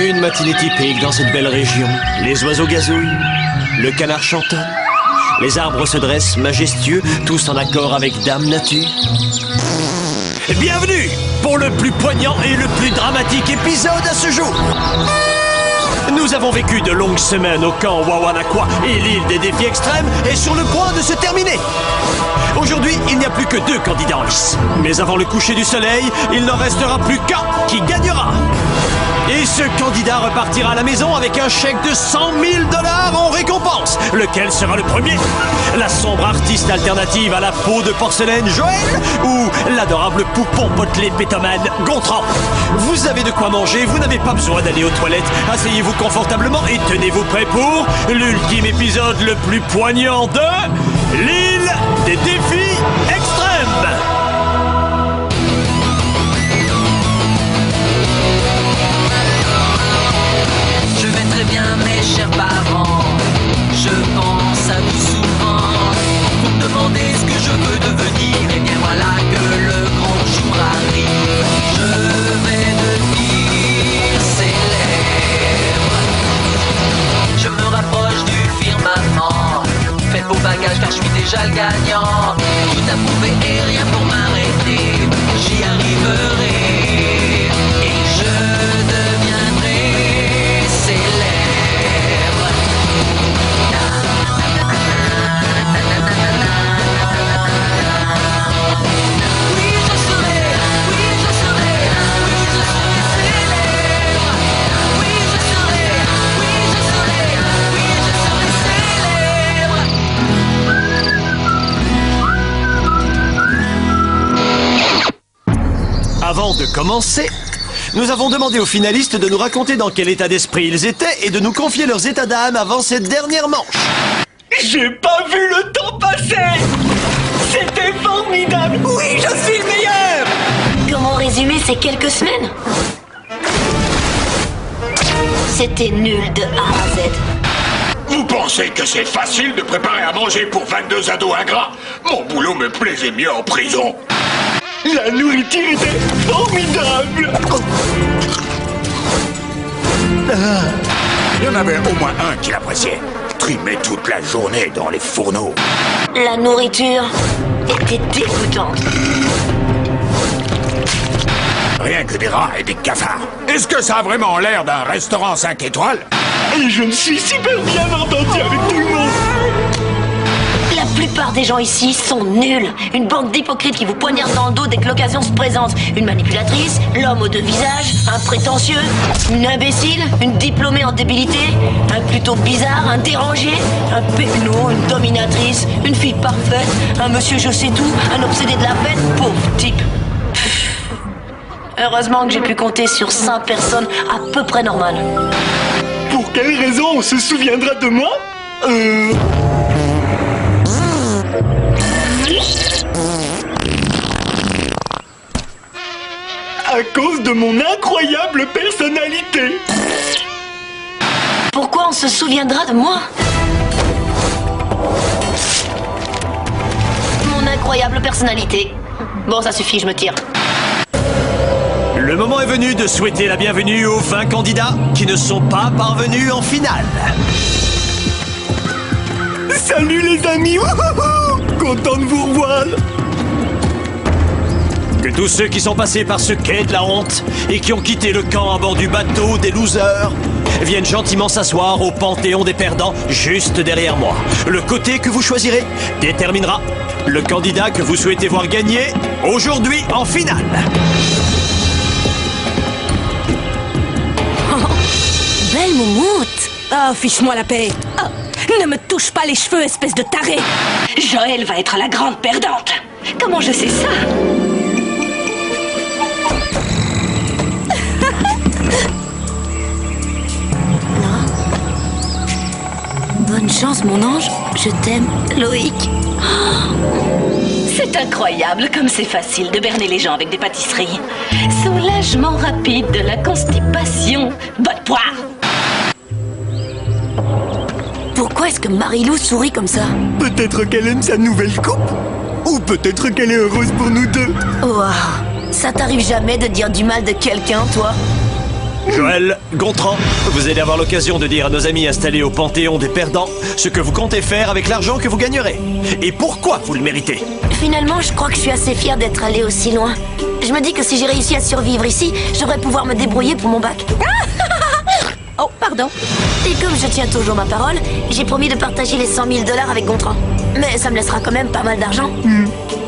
Une matinée typique dans cette belle région. Les oiseaux gazouillent, le canard chantonne, les arbres se dressent majestueux, tous en accord avec Dame Nature. Bienvenue pour le plus poignant et le plus dramatique épisode à ce jour. Nous avons vécu de longues semaines au camp Wawanakwa et l'île des défis extrêmes est sur le point de se terminer. Aujourd'hui, il n'y a plus que 2 candidats en lice. Mais avant le coucher du soleil, il n'en restera plus qu'un qui gagnera. Et ce candidat repartira à la maison avec un chèque de 100 000 $ en récompense. Lequel sera le premier? La sombre artiste alternative à la peau de porcelaine Joël ou l'adorable poupon potelé pétomane Gontran? Vous avez de quoi manger, vous n'avez pas besoin d'aller aux toilettes. Asseyez-vous confortablement et tenez-vous prêts pour l'ultime épisode le plus poignant de l'île des défis extrêmes. Bien mes chers parents, je pense à vous souvent. Vous me demandez ce que je veux devenir, et bien voilà que le grand jour arrive. Je vais devenir célèbre. Je me rapproche du firmament. Faites vos bagages car je suis déjà le gagnant. Tout à prouver et rien pour m'arrêter. J'y arriverai et je deviendrai célèbre. Avant de commencer, nous avons demandé aux finalistes de nous raconter dans quel état d'esprit ils étaient et de nous confier leurs états d'âme avant cette dernière manche. J'ai pas vu le temps passer! C'était formidable! Oui, je suis le meilleur! Comment résumer ces quelques semaines? C'était nul de A à Z. Vous pensez que c'est facile de préparer à manger pour 22 ados ingrats? Mon boulot me plaisait mieux en prison. La nourriture était formidable! Il y en avait au moins un qui l'appréciait. Trimait toute la journée dans les fourneaux. La nourriture était dégoûtante. Rien que des rats et des cafards. Est-ce que ça a vraiment l'air d'un restaurant 5 étoiles? Et je me suis super bien entendu avec tout le monde! La plupart des gens ici sont nuls. Une bande d'hypocrites qui vous poignardent dans le dos dès que l'occasion se présente. Une manipulatrice, l'homme aux 2 visages, un prétentieux, une imbécile, une diplômée en débilité, un plutôt bizarre, un dérangé, un pecno, une dominatrice, une fille parfaite, un monsieur je sais tout, un obsédé de la fête, pauvre type. Heureusement que j'ai pu compter sur 5 personnes à peu près normales. Pour quelle raison on se souviendra de moi? À cause de mon incroyable personnalité. Pourquoi on se souviendra de moi? Mon incroyable personnalité. Bon, ça suffit, je me tire. Le moment est venu de souhaiter la bienvenue aux 20 candidats qui ne sont pas parvenus en finale. Salut les amis! Wouhou! Content de vous revoir! Que tous ceux qui sont passés par ce quai de la honte et qui ont quitté le camp à bord du bateau des losers viennent gentiment s'asseoir au panthéon des perdants juste derrière moi. Le côté que vous choisirez déterminera le candidat que vous souhaitez voir gagner aujourd'hui en finale. Oh, belle moumoute! Oh, fiche-moi la paix! Oh, ne me touche pas les cheveux, espèce de taré! Joël va être la grande perdante! Comment je sais ça? Bonne chance, mon ange. Je t'aime, Loïc. C'est incroyable comme c'est facile de berner les gens avec des pâtisseries. Soulagement rapide de la constipation. Bonne poire! Pourquoi est-ce que Marilou sourit comme ça? Peut-être qu'elle aime sa nouvelle coupe? Ou peut-être qu'elle est heureuse pour nous 2? Wow. Ça t'arrive jamais de dire du mal de quelqu'un, toi? Joël, Gontran, vous allez avoir l'occasion de dire à nos amis installés au Panthéon des perdants ce que vous comptez faire avec l'argent que vous gagnerez. Et pourquoi vous le méritez. Finalement, je crois que je suis assez fière d'être allée aussi loin. Je me dis que si j'ai réussi à survivre ici, j'aurais pouvoir me débrouiller pour mon bac. Oh, pardon. Et comme je tiens toujours ma parole, j'ai promis de partager les 100 000 $ avec Gontran. Mais ça me laissera quand même pas mal d'argent.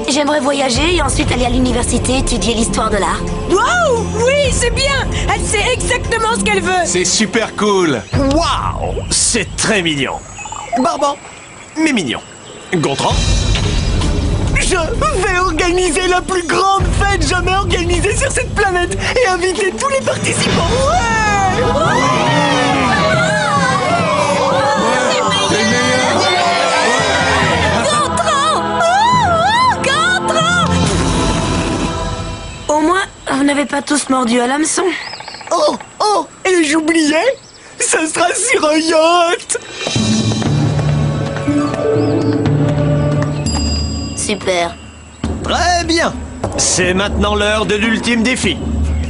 J'aimerais voyager et ensuite aller à l'université étudier l'histoire de l'art. Wow, oui, c'est bien. Elle sait exactement ce qu'elle veut. C'est super cool. Waouh, c'est très mignon. Barbant, mais mignon. Gontran? Je vais organiser la plus grande fête jamais organisée sur cette planète et inviter tous les participants. Au moins, vous n'avez pas tous mordu à l'hameçon. Oh, et j'oubliais, ça sera sur un yacht. Super. Très bien. C'est maintenant l'heure de l'ultime défi.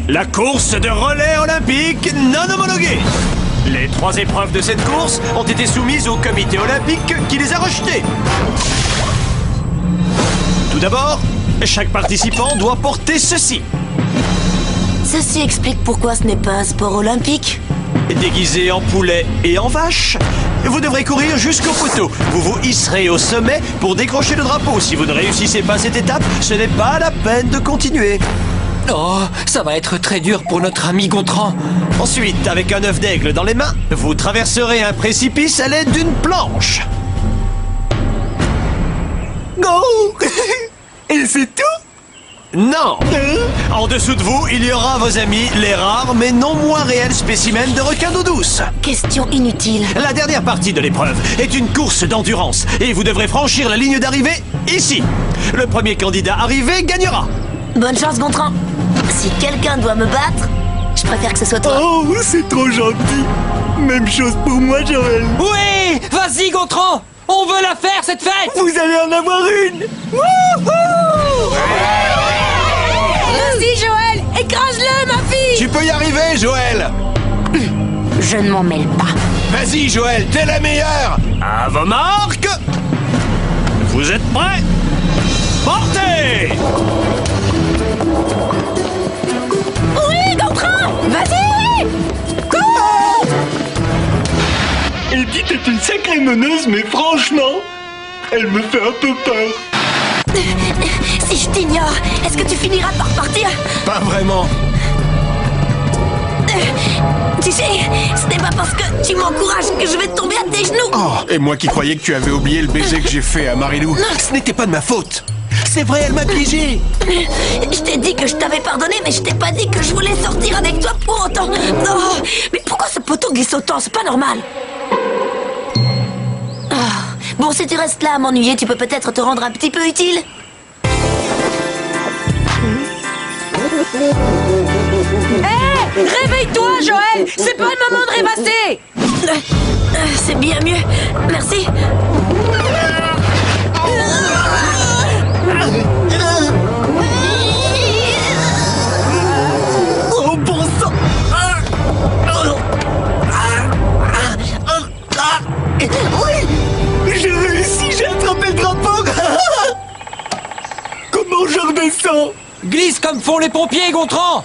La course de relais olympique non homologuée. Les 3 épreuves de cette course ont été soumises au comité olympique qui les a rejetées. Tout d'abord, chaque participant doit porter ceci. Ceci explique pourquoi ce n'est pas un sport olympique. Déguisé en poulet et en vache, vous devrez courir jusqu'au poteau. Vous vous hisserez au sommet pour décrocher le drapeau. Si vous ne réussissez pas cette étape, ce n'est pas la peine de continuer. Oh, ça va être très dur pour notre ami Gontran. Ensuite, avec un œuf d'aigle dans les mains, vous traverserez un précipice à l'aide d'une planche. Go. Et c'est tout? Non! En dessous de vous, il y aura vos amis, les rares mais non moins réels spécimens de requins d'eau douce. Question inutile. La dernière partie de l'épreuve est une course d'endurance et vous devrez franchir la ligne d'arrivée ici. Le premier candidat arrivé gagnera. Bonne chance, Gontran. Si quelqu'un doit me battre, je préfère que ce soit toi. Oh, c'est trop gentil. Même chose pour moi, Joël. Oui, vas-y Gontran, on veut la faire cette fête. Vous allez en avoir une. Wouhou! Vas-y, Joël, écrase-le, ma fille. Tu peux y arriver, Joël. Je ne m'en mêle pas. Vas-y, Joël, t'es la meilleure. À vos marques. Vous êtes prêts? Partez! Oui, Gontran, vas-y. Cours. Edith est une sacrée meneuse, mais franchement, elle me fait un peu peur. Si je t'ignore, est-ce que tu finiras par partir? Pas vraiment. Tu sais, ce n'est pas parce que tu m'encourages que je vais tomber à tes genoux. Oh, et moi qui croyais que tu avais oublié le baiser que j'ai fait à Marilou. Ce n'était pas de ma faute. C'est vrai, elle m'a piégé. Je t'ai dit que je t'avais pardonné, mais je t'ai pas dit que je voulais sortir avec toi pour autant. Oh, mais pourquoi ce poteau glisse autant? C'est pas normal. Bon, si tu restes là à m'ennuyer, tu peux peut-être te rendre un petit peu utile. Hé, réveille-toi, Joël. C'est pas le moment de rêvasser. C'est bien mieux. Merci. Oh, bon sang. Oui, j'ai réussi, j'ai attrapé le drapeau. Comment je redescends? Glisse comme font les pompiers, Gontran.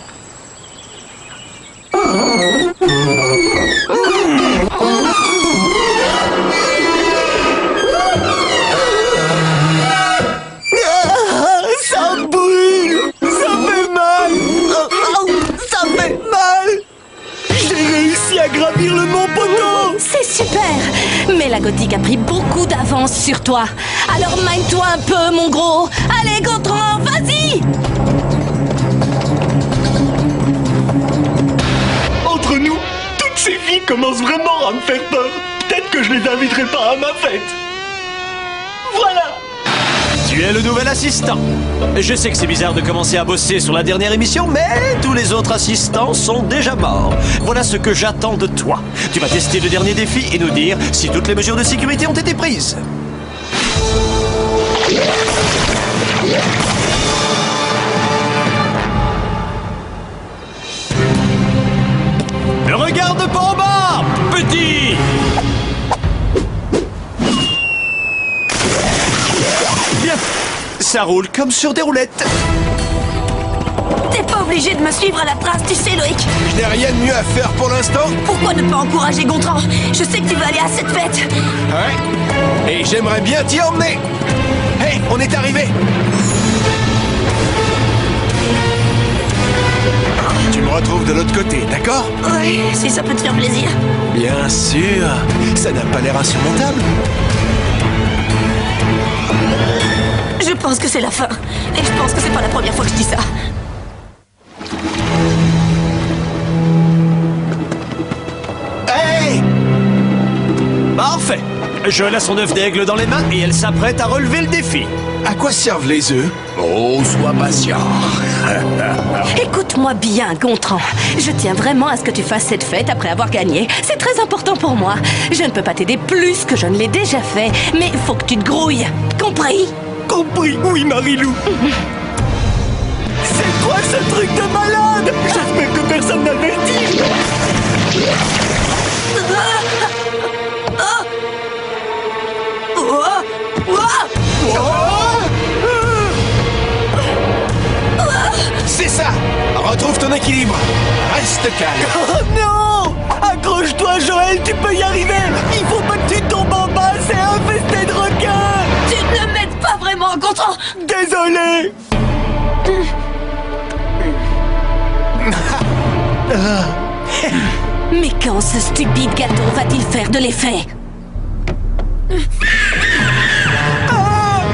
Ça brûle. Ça fait mal. Ça fait mal. J'ai réussi à gravir le mont Poteau. C'est super. Mais la gothique a pris beaucoup d'avance sur toi. Alors mine-toi un peu, mon gros. Allez, Gontran, vas-y. Entre nous, toutes ces filles commencent vraiment à me faire peur. Peut-être que je les inviterai pas à ma fête. Voilà. Tu es le nouvel assistant. Je sais que c'est bizarre de commencer à bosser sur la dernière émission, mais tous les autres assistants sont déjà morts. Voilà ce que j'attends de toi. Tu vas tester le dernier défi et nous dire si toutes les mesures de sécurité ont été prises. erreur de pas en bas, petit. Bien, ça roule comme sur des roulettes. T'es pas obligé de me suivre à la trace, tu sais, Loïc. Je n'ai rien de mieux à faire pour l'instant. Pourquoi ne pas encourager Gontran? Je sais que tu vas aller à cette fête. Ouais. Et j'aimerais bien t'y emmener. Hé, on est arrivé. Tu me retrouves de l'autre côté, d'accord? Oui, si ça peut te faire plaisir. Bien sûr. Ça n'a pas l'air insurmontable. Je pense que c'est la fin. Et je pense que c'est pas la première fois que je dis ça. Hey! Parfait. Joël a son œuf d'aigle dans les mains et elle s'apprête à relever le défi. À quoi servent les œufs? Oh, sois patient. Écoute-moi bien, Gontran. Je tiens vraiment à ce que tu fasses cette fête après avoir gagné. C'est très important pour moi. Je ne peux pas t'aider plus que je ne l'ai déjà fait, mais faut que tu te grouilles. Compris? Compris, oui, Marilou. C'est quoi ce truc de malade? J'espère que personne n'avertit. C'est ça! Retrouve ton équilibre. Reste calme. Oh non! Accroche-toi, Joël, tu peux y arriver. Il faut pas que tu tombes en bas, c'est infesté de requins. Tu ne m'aides pas vraiment, Gontran. Désolé. Mais quand ce stupide gâteau va-t-il faire de l'effet?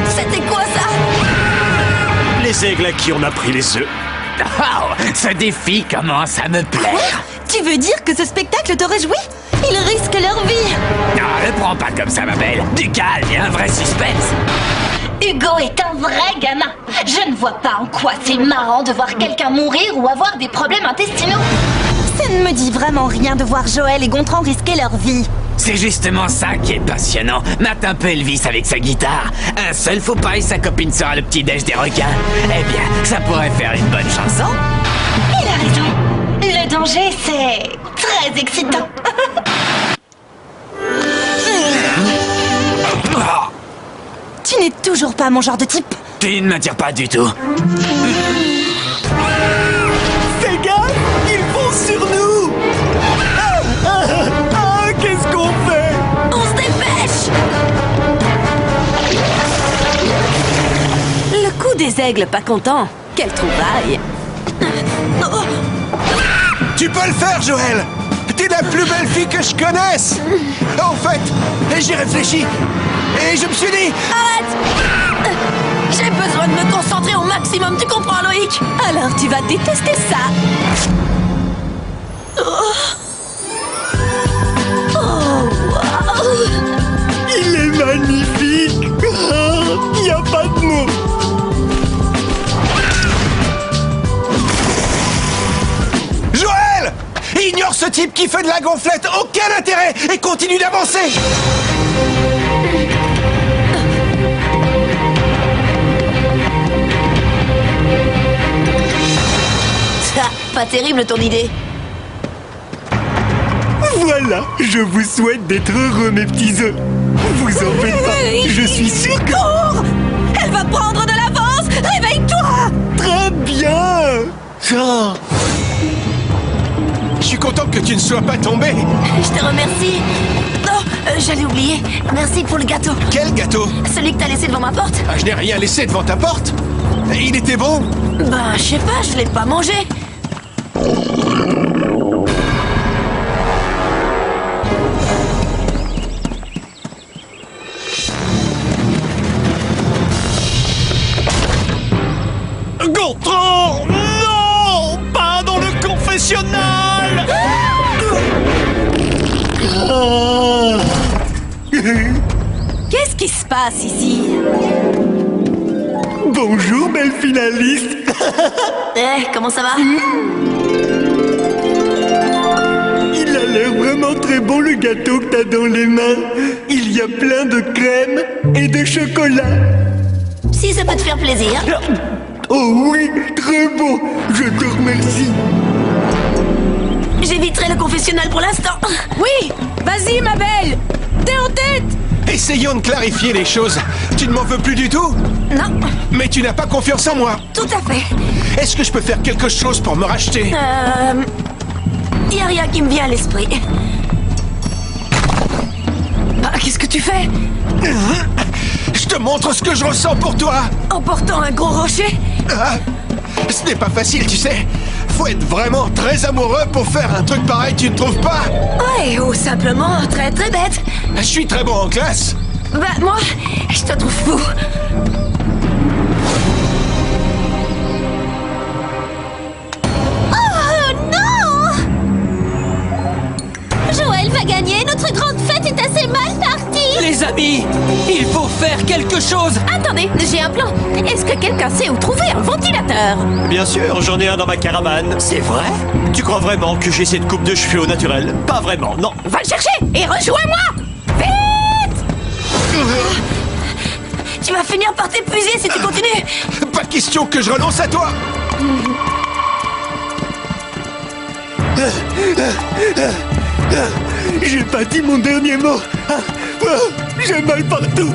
C'était quoi ça? Les aigles à qui on a pris les œufs. Oh, ce défi commence à me plaire. Tu veux dire que ce spectacle te réjouit? Ils risquent leur vie. Non, ne prends pas comme ça, ma belle. Du calme et un vrai suspense. Hugo est un vrai gamin. Je ne vois pas en quoi c'est marrant de voir quelqu'un mourir ou avoir des problèmes intestinaux. Ça ne me dit vraiment rien de voir Joël et Gontran risquer leur vie. C'est justement ça qui est passionnant. Mate un peu Elvis avec sa guitare. Un seul faux pas et sa copine sera le petit-déj des requins. Eh bien, ça pourrait faire une bonne chanson. Il a raison. Le danger, c'est très excitant. Oh, Tu n'es toujours pas mon genre de type. tu ne m'attires pas du tout. Fais gaffe, ils foncent sur nous. Qu'est-ce qu'on fait? On se dépêche. Le coup des aigles pas contents. Quelle trouvaille. Tu peux le faire, Joël! T'es la plus belle fille que je connaisse! En fait, j'ai réfléchi et je me suis dit... Arrête. J'ai besoin de me concentrer au maximum, tu comprends, Loïc? Alors tu vas détester ça. Il est magnifique. Il n'y a pas de mots. Joël! Ignore ce type qui fait de la gonflette! Aucun intérêt! Et continue d'avancer! Ça, pas terrible ton idée. Voilà, je vous souhaite d'être heureux, mes petits œufs. Vous en faites pas, je suis sûr que... Cours! Elle va prendre de l'avance! Réveille-toi! Très bien. Ah. Je suis content que tu ne sois pas tombé! Je te remercie. Oh, j'allais oublier. Merci pour le gâteau. Quel gâteau? Celui que t'as laissé devant ma porte. Ah, je n'ai rien laissé devant ta porte! Il était bon! Ben, je sais pas, je l'ai pas mangé. Gontran! Non! Pas dans le confessionnal! Qu'est-ce qui se passe ici? Bonjour, belle finaliste. Eh, comment ça va? Il a l'air vraiment très bon, le gâteau que t'as dans les mains. Il y a plein de crème et de chocolat. Si ça peut te faire plaisir. Oh oui, très bon. Je te remercie. J'ai J'éviterai le confessionnal pour l'instant. Oui, vas-y, ma belle. T'es en tête. Essayons de clarifier les choses. Tu ne m'en veux plus du tout? Non, Mais tu n'as pas confiance en moi. tout à fait. Est-ce que je peux faire quelque chose pour me racheter? Y a rien qui me vient à l'esprit. Ah, qu'est-ce que tu fais? Je te montre ce que je ressens pour toi. En portant un gros rocher? Ah, ce n'est pas facile, tu sais. Faut être vraiment très amoureux pour faire un truc pareil, tu ne trouves pas? Ouais, ou simplement très très bête. Je suis très bon en classe. Bah, moi, je te trouve fou. Oh non! Joël va gagner, notre grande fête est assez mal partie! Les amis, il faut faire quelque chose. Attendez, j'ai un plan. Est-ce que quelqu'un sait où trouver un ventilateur? Bien sûr, j'en ai un dans ma caravane. C'est vrai? Tu crois vraiment que j'ai cette coupe de cheveux au naturel? Pas vraiment, non. Va le chercher et rejoins-moi! Vite! Tu vas finir par t'épuiser si tu continues. Pas question que je renonce à toi. J'ai pas dit mon dernier mot. J'ai mal partout.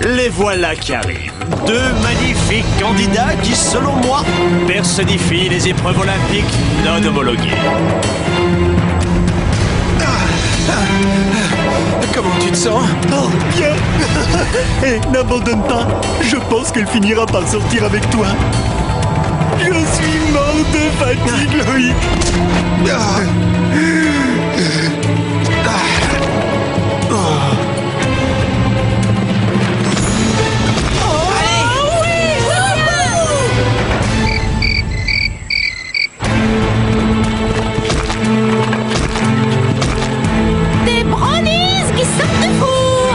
Les voilà qui arrivent. Deux magnifiques candidats qui, selon moi, personnifient les épreuves olympiques non homologuées. Comment tu te sens? Oh, bien. Et n'abandonne pas. Je pense qu'elle finira par sortir avec toi. Je suis mort de fatigue, Loïc. Des brownies qui sortent du four!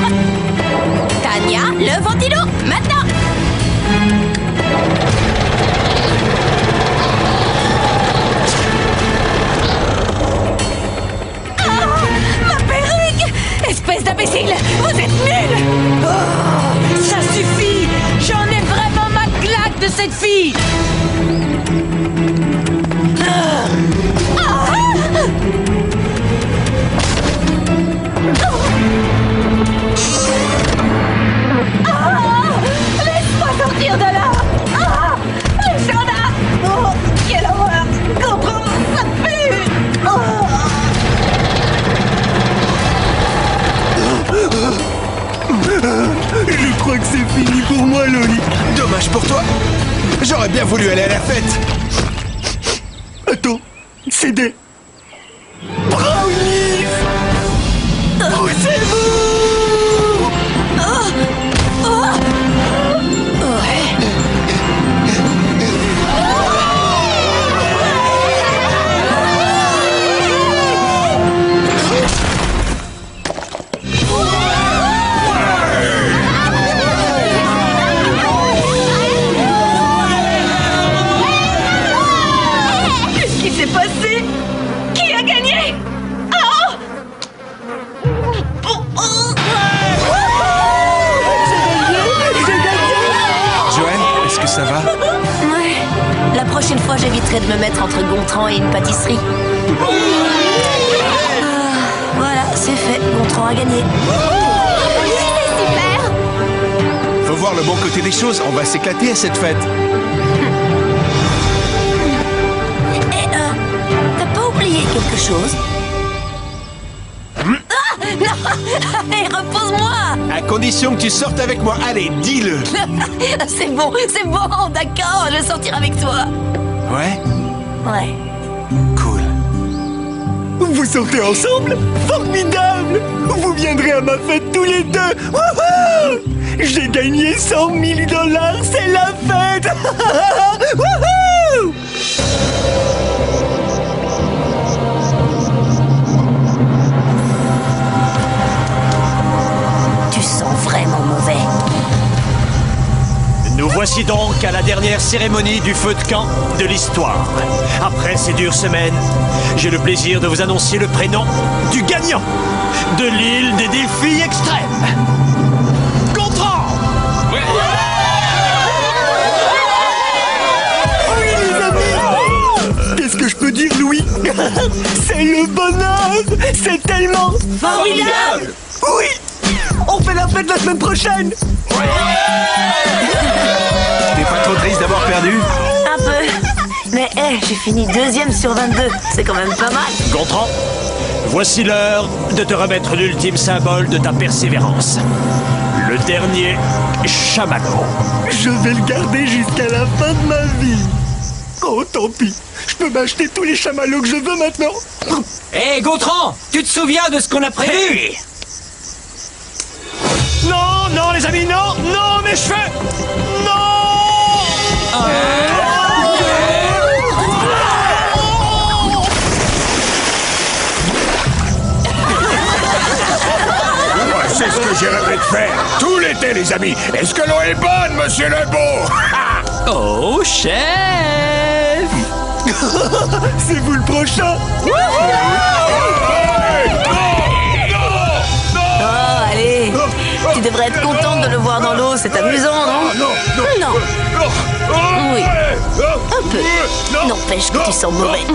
Tania, le ventilo, maintenant! Ma perruque! Espèce d'imbécile! Vous êtes nuls! Oh, ça suffit! J'en ai vraiment ma claque de cette fille! Laisse-moi sortir de là! Ah! Les gendarmes! Oh, quelle horreur! Comprends, ça pue! Je crois que c'est fini pour moi, Loïc. Dommage pour toi. J'aurais bien voulu aller à la fête. Attends, c'est des brownies. Poussez-vous! Qu'est-ce qui s'est passé? Qui a gagné? Oh! Joël, est-ce que ça va? Ouais. La prochaine fois, j'éviterai de me mettre entre Gontran et une pâtisserie. Voilà, c'est fait. Gontran a gagné. Faut voir le bon côté des choses. On va s'éclater à cette fête. Et t'as pas oublié quelque chose? Ah, non. Allez, repose-moi. À condition que tu sortes avec moi. Allez, dis-le. C'est bon, d'accord, je vais sortir avec toi. Ouais? Ouais. Cool. Vous sortez ensemble? Formidable! Vous viendrez à ma fête tous les deux! Wouhou! J'ai gagné 100 000 $, c'est la fête! Wouhou! Tu sens vraiment mauvais. Nous Voici donc à la dernière cérémonie du feu de camp de l'histoire. Après ces dures semaines, j'ai le plaisir de vous annoncer le prénom du gagnant de l'île des défis extrêmes. Gontran! Oui, les amis! Qu'est-ce que je peux dire, Louis? C'est le bonheur! C'est tellement Formidable! Oui! On fait la fête la semaine prochaine! T'es pas trop triste d'avoir perdu? Un peu. Mais j'ai fini 2e sur 22. C'est quand même pas mal. Gontran, voici l'heure de te remettre l'ultime symbole de ta persévérance. Le dernier chamallow. Je vais le garder jusqu'à la fin de ma vie. Oh, tant pis. Je peux m'acheter tous les chamallows que je veux maintenant. Hé, Gontran, tu te souviens de ce qu'on a prévu? Non, non, les amis, non, non, mes cheveux! Non! C'est ce que j'ai rêvé de faire tout l'été, les amis. Est-ce que l'eau est bonne, monsieur Lebeau? Oh, chef! C'est vous le prochain. Oh, allez. Tu devrais être contente de le voir dans l'eau. C'est amusant, non? Non. Oui. Un peu. N'empêche que tu sens mauvais.